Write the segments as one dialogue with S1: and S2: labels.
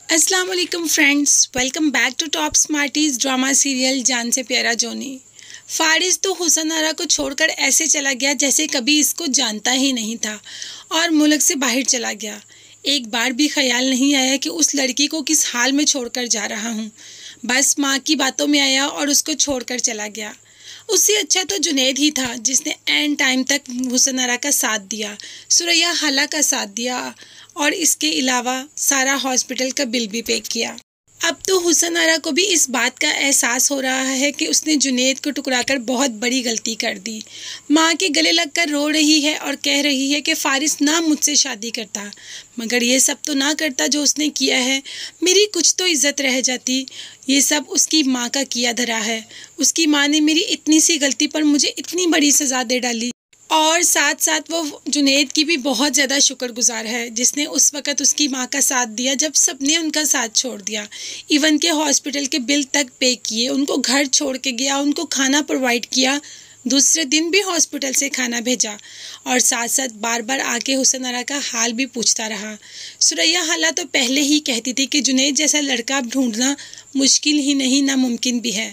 S1: अस्सलाम वालेकुम friends, welcome back to top smarties drama serial Jaan Se प्यारा जोनी। फारिस तो हुसन आरा को छोड़कर ऐसे चला गया जैसे कभी इसको जानता ही नहीं था और मुल्क से बाहर चला गया। एक बार भी ख्याल नहीं आया कि उस लड़की को किस हाल में छोड़कर जा रहा हूँ। बस माँ की बातों में आया और उसको छोड़कर चला गया। उससे अच्छा तो जुनैद ही था जिसने एंड टाइम तक हुसन आरा का साथ दिया, सुरैया हाला का साथ दिया और इसके अलावा सारा हॉस्पिटल का बिल भी पे किया। अब तो हुसन आरा को भी इस बात का एहसास हो रहा है कि उसने जुनैद को टुकराकर बहुत बड़ी गलती कर दी। माँ के गले लगकर रो रही है और कह रही है कि फारिस ना मुझसे शादी करता, मगर ये सब तो ना करता जो उसने किया है। मेरी कुछ तो इज्जत रह जाती। ये सब उसकी माँ का किया धरा है। उसकी माँ ने मेरी इतनी सी गलती पर मुझे इतनी बड़ी सज़ा दे डाली। और साथ साथ वो जुनैद की भी बहुत ज़्यादा शुक्रगुजार है जिसने उस वक़्त उसकी माँ का साथ दिया जब सबने उनका साथ छोड़ दिया। इवन के हॉस्पिटल के बिल तक पे किए, उनको घर छोड़ के गया, उनको खाना प्रोवाइड किया, दूसरे दिन भी हॉस्पिटल से खाना भेजा और साथ साथ बार बार आके हुसन आरा का हाल भी पूछता रहा। सुरैया हाला तो पहले ही कहती थी कि जुनैद जैसा लड़का ढूंढना मुश्किल ही नहीं नामुमकिन भी है।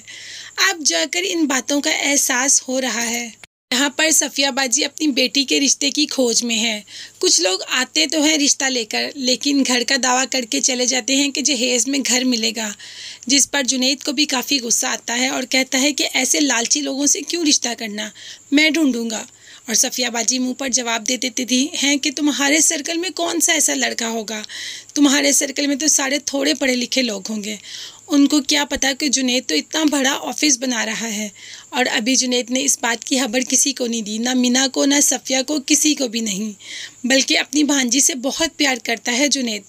S1: अब जाकर इन बातों का एहसास हो रहा है। यहाँ पर सफ़िया बाजी अपनी बेटी के रिश्ते की खोज में है। कुछ लोग आते तो हैं रिश्ता लेकर, लेकिन घर का दावा करके चले जाते हैं कि जहेज़ में घर मिलेगा, जिस पर जुनैद को भी काफ़ी गुस्सा आता है और कहता है कि ऐसे लालची लोगों से क्यों रिश्ता करना, मैं ढूंढूंगा। और सफ़िया बाजी मुंह पर जवाब दे देती थी हैं कि तुम्हारे सर्कल में कौन सा ऐसा लड़का होगा, तुम्हारे सर्कल में तो सारे थोड़े पढ़े लिखे लोग होंगे। उनको क्या पता कि जुनैद तो इतना बड़ा ऑफिस बना रहा है। और अभी जुनैद ने इस बात की खबर किसी को नहीं दी, ना मीना को, ना सफ़िया को, किसी को भी नहीं। बल्कि अपनी भांजी से बहुत प्यार करता है जुनैद।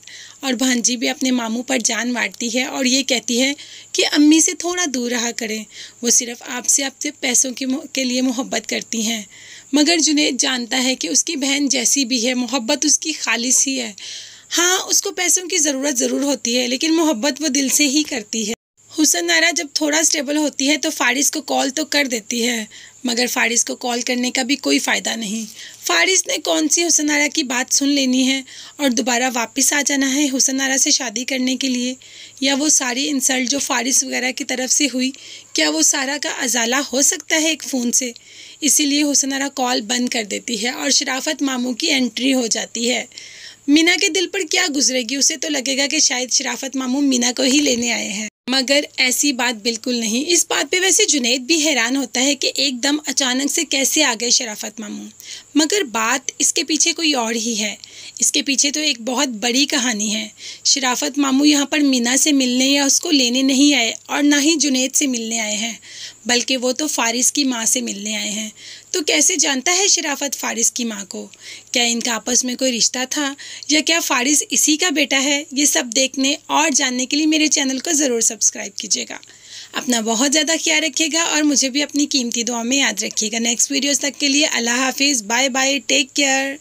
S1: और भांजी भी अपने मामू पर जान मारती है और ये कहती है कि अम्मी से थोड़ा दूर रहा करें, वो सिर्फ आपसे पैसों के लिए मोहब्बत करती हैं। मगर जुनैद जानता है कि उसकी बहन जैसी भी है, मोहब्बत उसकी खालिस ही है। हाँ, उसको पैसों की ज़रूरत ज़रूर होती है, लेकिन मोहब्बत वो दिल से ही करती है। हुसन आरा जब थोड़ा स्टेबल होती है तो फारिस को कॉल तो कर देती है, मगर फारिस को कॉल करने का भी कोई फ़ायदा नहीं। फारिस ने कौन सी हुसन आरा की बात सुन लेनी है और दोबारा वापस आ जाना है हुसन आरा से शादी करने के लिए? या वो सारी इंसल्ट जो फारिस वगैरह की तरफ से हुई, क्या वो सारा का अजाला हो सकता है एक फ़ोन से? इसीलिए हुसन आरा कॉल बंद कर देती है और शराफत मामू की एंट्री हो जाती है। मीना के दिल पर क्या गुजरेगी, उसे तो लगेगा कि शायद शराफत मामू मीना को ही लेने आए हैं, मगर ऐसी बात बिल्कुल नहीं। इस बात पे वैसे जुनैद भी हैरान होता है कि एकदम अचानक से कैसे आ गए शराफत मामू, मगर बात इसके पीछे कोई और ही है। इसके पीछे तो एक बहुत बड़ी कहानी है। शराफत मामू यहाँ पर मीना से मिलने या उसको लेने नहीं आए और ना ही जुनैद से मिलने आए हैं, बल्कि वो तो फारिस की माँ से मिलने आए हैं। तो कैसे जानता है शराफत फारिस की माँ को? क्या इनका आपस में कोई रिश्ता था या क्या फारिस इसी का बेटा है? ये सब देखने और जानने के लिए मेरे चैनल को ज़रूर सब्सक्राइब कीजिएगा। अपना बहुत ज़्यादा ख्याल रखिएगा और मुझे भी अपनी कीमती दुआ में याद रखिएगा। नेक्स्ट वीडियोस तक के लिए अल्लाह हाफिज़, बाय बाय, टेक केयर।